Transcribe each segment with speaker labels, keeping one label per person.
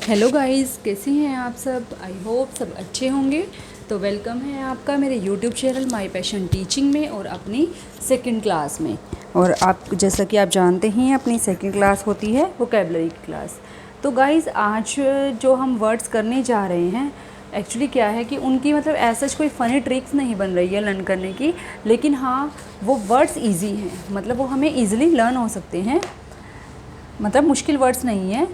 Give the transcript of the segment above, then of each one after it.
Speaker 1: Hello guys, कैसे हैं आप सब। आई होप सब अच्छे होंगे। तो वेलकम है आपका मेरे YouTube channel my passion teaching में और अपनी सेकंड क्लास में। और आप जैसा कि आप जानते हैं अपनी सेकंड क्लास होती है वोकैबुलरी की क्लास। तो गाइस आज जो हम वर्ड्स करने जा रहे हैं एक्चुअली क्या है कि उनकी मतलब ऐसा कोई फ़नी ट्रिक्स नहीं बन रही है लर्न करने की, लेकिन हाँ वो वर्ड्स ईजी हैं, मतलब वो हमें ईज़िली लर्न हो सकते हैं। मतलब मुश्किल वर्ड्स नहीं है,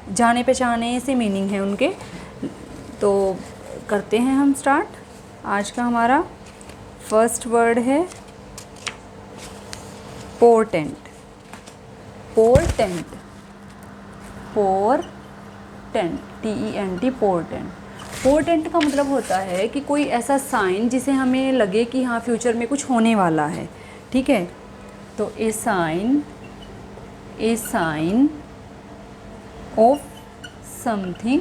Speaker 1: जाने पहचाने से मीनिंग है उनके। तो करते हैं हम स्टार्ट। आज का हमारा फर्स्ट वर्ड है portent. Portent, portent, TENT, portent. Portent का मतलब होता है कि कोई ऐसा साइन जिसे हमें लगे कि हाँ फ्यूचर में कुछ होने वाला है। ठीक है, तो ए sign of something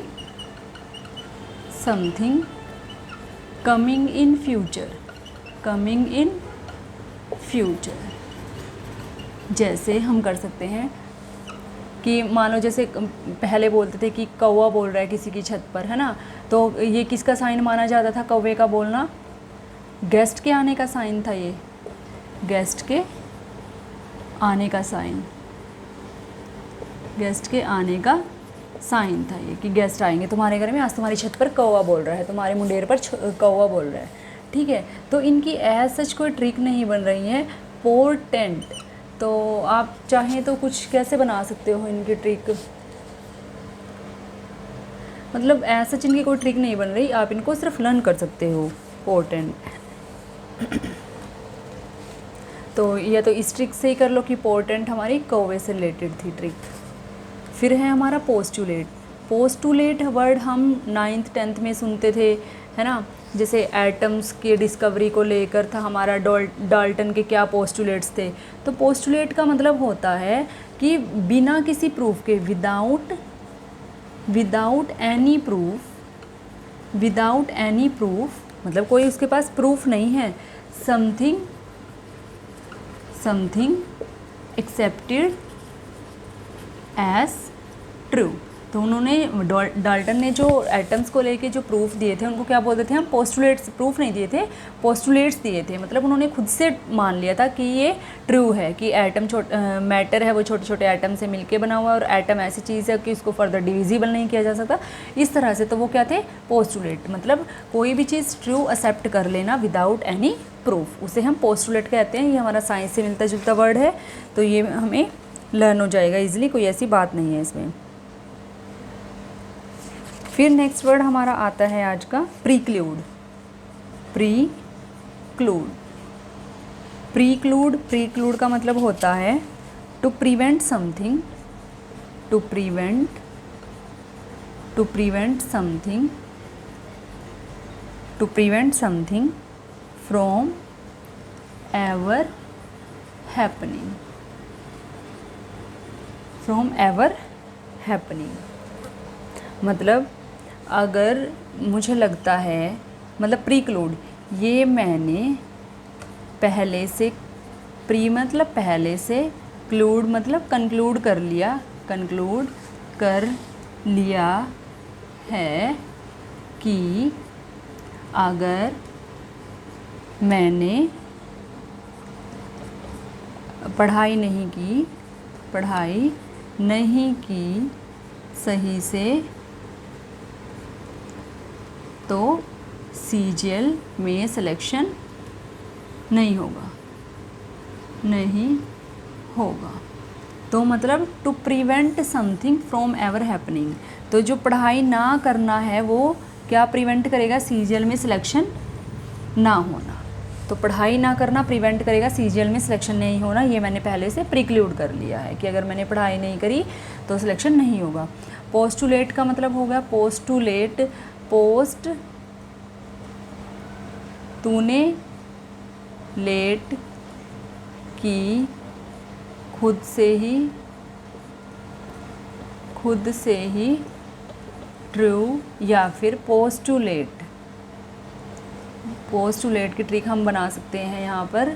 Speaker 1: coming in future। जैसे हम कर सकते हैं कि मान लो जैसे पहले बोलते थे कि कौवा बोल रहा है किसी की छत पर, है ना, तो ये किसका साइन माना जाता था कौवे का बोलना? गेस्ट के आने का साइन था। ये गेस्ट के आने का साइन, गेस्ट के आने का साइन था ये कि गेस्ट आएंगे तुम्हारे घर में, आज तुम्हारी छत पर कौवा बोल रहा है, तुम्हारे मुंडेर पर कौवा बोल रहा है। ठीक है, तो इनकी एज सच कोई ट्रिक नहीं बन रही है। पोर्टेंट, तो आप चाहें तो कुछ कैसे बना सकते हो इनकी ट्रिक, मतलब एज सच इनकी कोई ट्रिक नहीं बन रही, आप इनको सिर्फ लर्न कर सकते हो पोर्टेंट। तो या तो इस ट्रिक से ही कर लो कि पोर्टेंट हमारी कौवे से रिलेटेड थी ट्रिक। फिर है हमारा पोस्टुलेट। पोस्टुलेट वर्ड हम 9th 10th में सुनते थे, है ना, जैसे एटम्स की डिस्कवरी को लेकर था हमारा डाल्टन के क्या पोस्टुलेट्स थे। तो पोस्टुलेट का मतलब होता है कि बिना किसी प्रूफ के, विदाउट एनी प्रूफ, मतलब कोई उसके पास प्रूफ नहीं है, समथिंग एक्सेप्टेड एज ट्रू। तो उन्होंने डाल्टन ने जो एटम्स को लेके जो प्रूफ दिए थे उनको क्या बोलते थे हम? पोस्टुलेट्स। प्रूफ नहीं दिए थे, पोस्टुलेट्स दिए थे, मतलब उन्होंने खुद से मान लिया था कि ये ट्रू है कि एटम मैटर है वो छोटे छोटे एटम से मिलके बना हुआ है और एटम ऐसी चीज़ है कि उसको फर्दर डिविजिबल नहीं किया जा सकता, इस तरह से। तो वो क्या थे? पोस्टुलेट। मतलब कोई भी चीज़ ट्रू एक्सेप्ट कर लेना विदाउट एनी प्रूफ, उसे हम पोस्टुलेट कहते हैं। ये हमारा साइंस से मिलता जुलता वर्ड है, तो ये हमें लर्न हो जाएगा इजीली, कोई ऐसी बात नहीं है इसमें। फिर नेक्स्ट वर्ड हमारा आता है आज का प्रीक्लूड। प्रीक्लूड का मतलब होता है to prevent something from ever happening. मतलब अगर मुझे लगता है, मतलब प्रीक्लूड, ये मैंने पहले से, प्री मतलब पहले से, क्लूड मतलब कंक्लूड कर लिया है कि अगर मैंने पढ़ाई नहीं की सही से तो CGL में सिलेक्शन नहीं होगा। तो मतलब to prevent something from ever happening, तो जो पढ़ाई ना करना है वो क्या प्रिवेंट करेगा? CGL में सिलेक्शन ना होना। तो पढ़ाई ना करना प्रिवेंट करेगा CGL में सिलेक्शन नहीं होना, ये मैंने पहले से प्रीक्लूड कर लिया है कि अगर मैंने पढ़ाई नहीं करी तो सिलेक्शन नहीं होगा। पोस्टुलेट का मतलब हो गया पोस्ट, तूने लेट की खुद से ही ट्रू, या फिर पोस्टुलेट की ट्रिक हम बना सकते हैं यहाँ पर।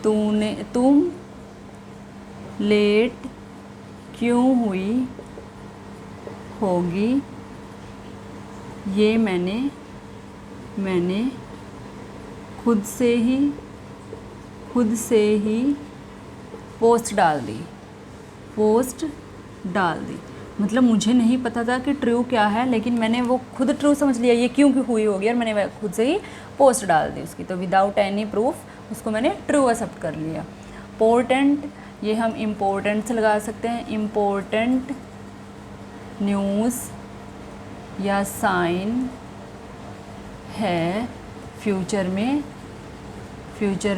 Speaker 1: तुम लेट क्यों हुई होगी, ये मैंने खुद से ही पोस्ट डाल दी। मतलब मुझे नहीं पता था कि ट्रू क्या है, लेकिन मैंने वो खुद ट्रू समझ लिया, ये क्यों हुई होगी, और मैंने खुद से ही पोस्ट डाल दी उसकी। तो विदाउट एनी प्रूफ उसको मैंने ट्रू एक्सेप्ट कर लिया। पोर्टेंट, ये हम इम्पोर्टेंट से लगा सकते हैं। इम्पोर्टेंट न्यूज़ या साइन है फ्यूचर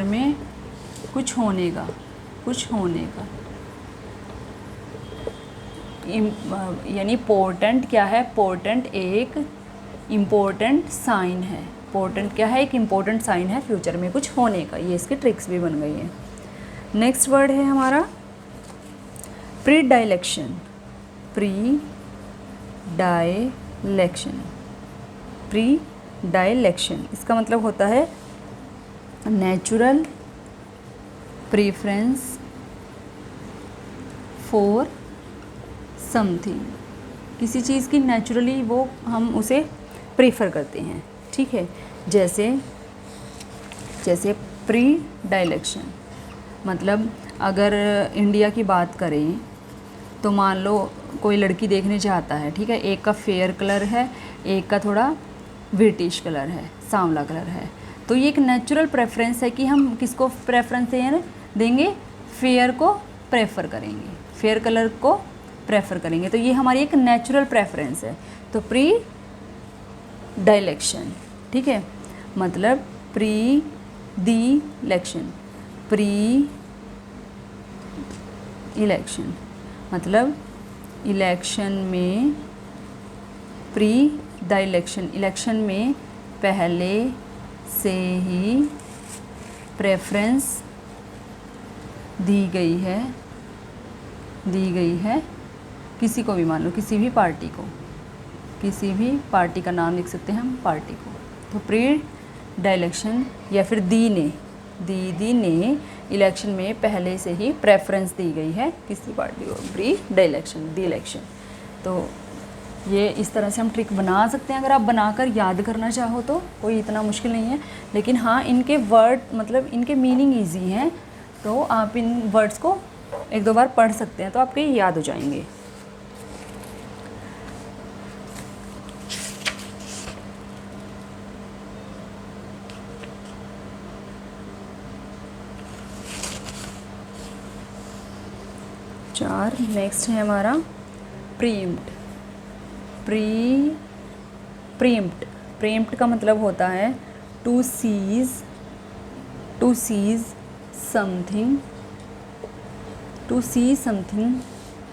Speaker 1: में कुछ होने का। यानी पोर्टेंट क्या है? पोर्टेंट एक इम्पोर्टेंट साइन है। पोर्टेंट क्या है? एक इम्पोर्टेंट साइन है फ्यूचर में कुछ होने का। ये इसकी ट्रिक्स भी बन गई हैं। नेक्स्ट वर्ड है हमारा प्रीडायलेक्शन। प्रीडायलेक्शन इसका मतलब होता है नेचुरल प्रेफरेंस फॉर समथिंग। किसी चीज़ की नेचुरली वो हम उसे प्रेफर करते हैं, ठीक है। जैसे प्रीडायलेक्शन मतलब अगर इंडिया की बात करें तो मान लो कोई लड़की देखने चाहता है, ठीक है। एक का फेयर कलर है, एक का थोड़ा ब्रिटिश कलर है, सांवला कलर है। तो ये एक नेचुरल प्रेफरेंस है कि हम किसको प्रेफरेंस देंगे? फेयर को प्रेफर करेंगे, फेयर कलर को प्रेफर करेंगे। तो ये हमारी एक नेचुरल प्रेफरेंस है। तो प्रीडायलेक्शन, ठीक है, मतलब इलेक्शन मतलब इलेक्शन में इलेक्शन में पहले से ही प्रेफरेंस दी गई है किसी को भी, मान लो किसी भी पार्टी का नाम लिख सकते हैं हम, पार्टी को। तो प्रीडायलेक्शन या फिर दीदी ने इलेक्शन में पहले से ही प्रेफरेंस दी गई है किसी पार्टी को। प्रीडायलेक्शन। तो ये इस तरह से हम ट्रिक बना सकते हैं। अगर आप बनाकर याद करना चाहो तो कोई इतना मुश्किल नहीं है, लेकिन हाँ इनके वर्ड मतलब इनके मीनिंग ईजी हैं। तो आप इन वर्ड्स को एक दो बार पढ़ सकते हैं तो आपके याद हो जाएंगे। चार नेक्स्ट है हमारा प्रीएम्प्ट का मतलब होता है to seize something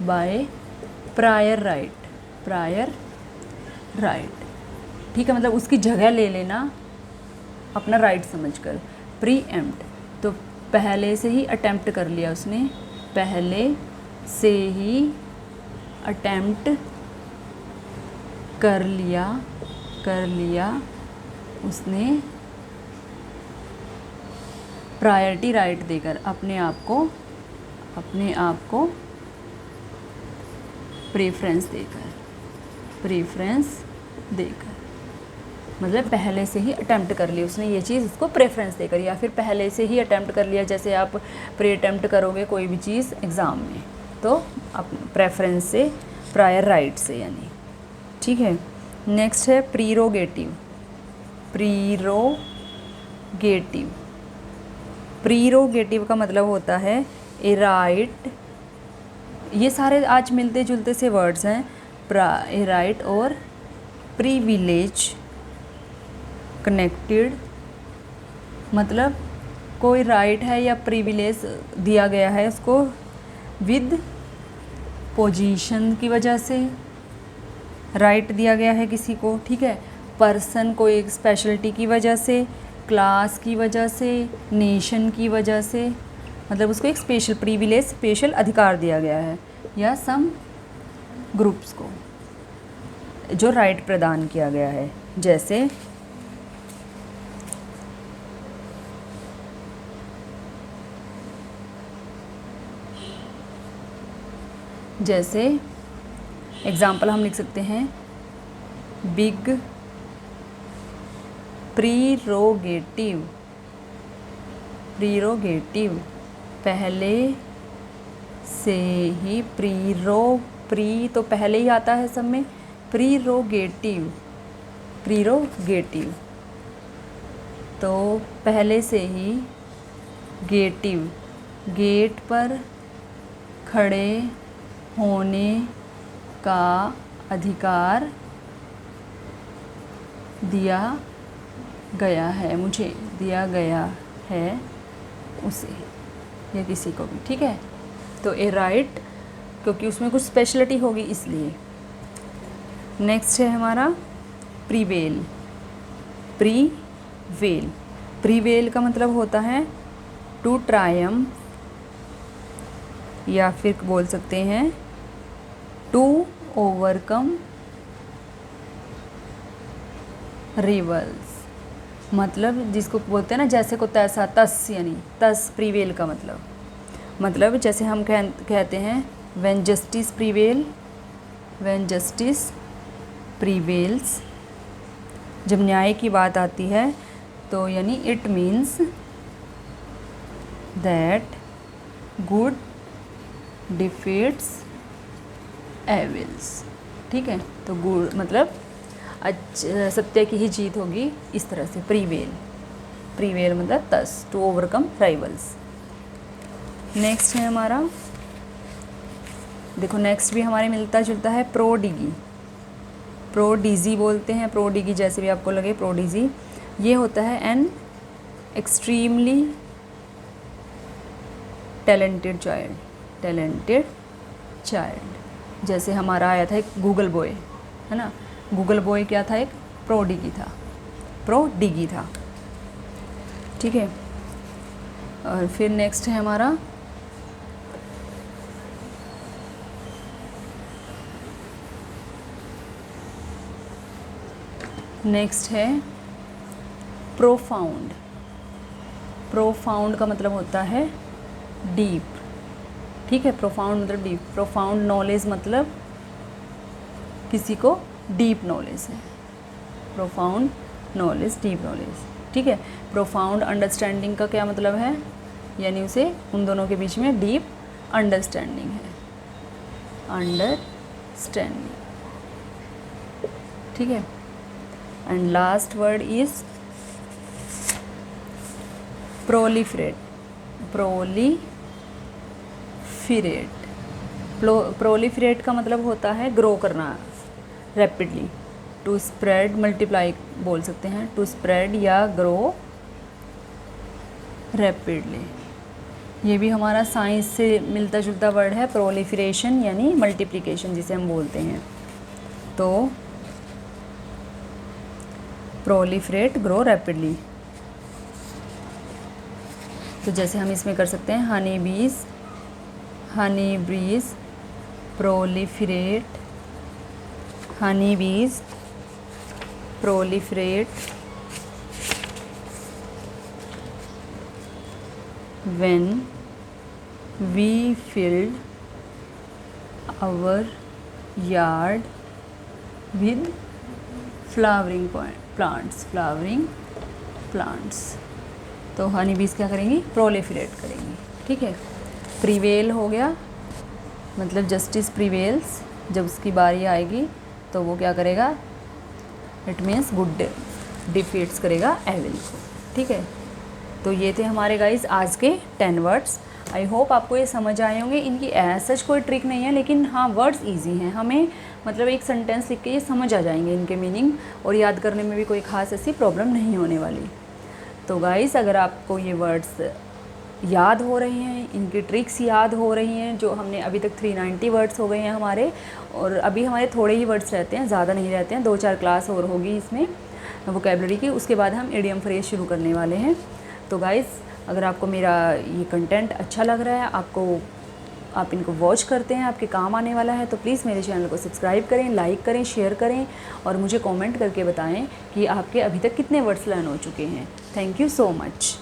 Speaker 1: by prior right, ठीक है। मतलब उसकी जगह ले लेना अपना राइट समझकर। प्रीएम्प्ट तो पहले से ही अटेम्प्ट कर लिया उसने, पहले से ही अटेम्प्ट कर लिया उसने प्रायोरिटी राइट देकर, अपने आप को प्रेफरेंस देकर मतलब पहले से ही अटेम्प्ट कर लिया उसने ये चीज़, इसको प्रेफरेंस देकर। या फिर पहले से ही अटेम्प्ट कर लिया, जैसे आप प्री अटेम्प्ट करोगे कोई भी चीज़ एग्ज़ाम में तो आप प्रेफरेंस से, प्रायर राइट से यानी, ठीक है। नेक्स्ट है प्रीरोगेटिव का मतलब होता है ए राइट। ये सारे आज मिलते जुलते से वर्ड्स हैं। ए राइट और प्रिविलेज कनेक्टेड, मतलब कोई राइट है या प्रिविलेज दिया गया है उसको विद पोजीशन की वजह से, राइट दिया गया है किसी को, ठीक है। पर्सन को एक स्पेशलिटी की वजह से, क्लास की वजह से, नेशन की वजह से, मतलब उसको एक स्पेशल प्रिविलेज, स्पेशल अधिकार दिया गया है, या सम ग्रुप्स को जो राइट प्रदान किया गया है। जैसे जैसे एग्ज़ाम्पल हम लिख सकते हैं बिग प्रीरोगेटिव, प्रीरोगेटिव पहले से ही, प्री तो पहले ही आता है सब में, प्रीरोगेटिव, प्रीरोगेटिव तो पहले से ही, गेटिव गेट पर खड़े होने का अधिकार दिया गया है, मुझे दिया गया है उसे या किसी को भी, ठीक है। तो ए राइट, क्योंकि उसमें कुछ स्पेशलिटी होगी इसलिए। नेक्स्ट है हमारा प्रीवेल, प्रीवेल, प्रीवेल का मतलब होता है टू ट्रायम्फ, या फिर बोल सकते हैं टू ओवरकम रिवल्स, मतलब जिसको बोलते हैं ना जैसे को तैसा, तस यानी तस, प्रीवेल का मतलब जैसे हम कहते हैं when justice prevail, when justice prevails, जब न्याय की बात आती है तो यानी it means that good defeats evils, ठीक है। तो गुड मतलब सत्य की ही जीत होगी, इस तरह से प्रीवेल, प्रीवेल मतलब तस, टू ओवरकम राइवल्स। नेक्स्ट है हमारा, देखो नेक्स्ट भी हमारे मिलता जुलता है प्रोडिगी, प्रोडिजी बोलते हैं, प्रोडिगी जैसे भी आपको लगे, प्रोडिजी ये होता है an extremely talented child, talented child. जैसे हमारा आया था एक गूगल बॉय, है ना, गूगल बॉय क्या था, एक प्रोडिगी था, प्रोडिगी था, ठीक है। और फिर नेक्स्ट है हमारा नेक्स्ट है प्रोफाउंड, प्रोफाउंड का मतलब होता है डीप, ठीक है। प्रोफाउंड मतलब डीप, प्रोफाउंड नॉलेज मतलब किसी को डीप नॉलेज है, प्रोफाउंड नॉलेज, डीप नॉलेज, ठीक है। प्रोफाउंड अंडरस्टैंडिंग का क्या मतलब है, यानी उसे उन दोनों के बीच में डीप अंडरस्टैंडिंग है, अंडरस्टैंडिंग, ठीक है। And last word is proliferate, proliferate, proliferate का मतलब होता है ग्रो करना रैपिडली, टू स्प्रेड, मल्टीप्लाई बोल सकते हैं, टू स्प्रेड या ग्रो रैपिडली। ये भी हमारा साइंस से मिलता जुलता वर्ड है, प्रोलिफरेशन यानी मल्टीप्लिकेशन जिसे हम बोलते हैं। तो प्रोलिफरेट, ग्रो रैपिडली, तो जैसे हम इसमें कर सकते हैं हनी बीज, हनी बीज प्रोलिफरेट, हनी बीज proliferate when we filled our yard with flowering plants, flowering plants। तो हनी बीज क्या करेंगी, प्रोलिफरेट करेंगी, ठीक है। प्रीवेल हो गया, मतलब जस्टिस प्रीवेल्स, जब उसकी बारी आएगी तो वो क्या करेगा, इट मीन्स गुड डिफीट्स करेगा एविल को, ठीक है। तो ये थे हमारे गाइस आज के 10 वर्ड्स। आई होप आपको ये समझ आए होंगे। इनकी सच कोई ट्रिक नहीं है, लेकिन हाँ वर्ड्स इजी हैं, हमें मतलब एक सेंटेंस लिख के ये समझ आ जाएंगे इनके मीनिंग, और याद करने में भी कोई ख़ास ऐसी प्रॉब्लम नहीं होने वाली। तो गाइस अगर आपको ये वर्ड्स याद हो रहे हैं, इनकी ट्रिक्स याद हो रही हैं, जो हमने अभी तक 390 वर्ड्स हो गए हैं हमारे, और अभी हमारे थोड़े ही वर्ड्स रहते हैं, ज़्यादा नहीं रहते हैं, 2-4 क्लास और होगी इसमें वोकैबुलरी की, उसके बाद हम इडियम फ्रेज शुरू करने वाले हैं। तो गाइस अगर आपको मेरा ये कंटेंट अच्छा लग रहा है, आप इनको वॉच करते हैं, आपके काम आने वाला है, तो प्लीज़ मेरे चैनल को सब्सक्राइब करें, लाइक करें, शेयर करें, और मुझे कमेंट करके बताएं कि आपके अभी तक कितने वर्ड्स लर्न हो चुके हैं। Thank you so much.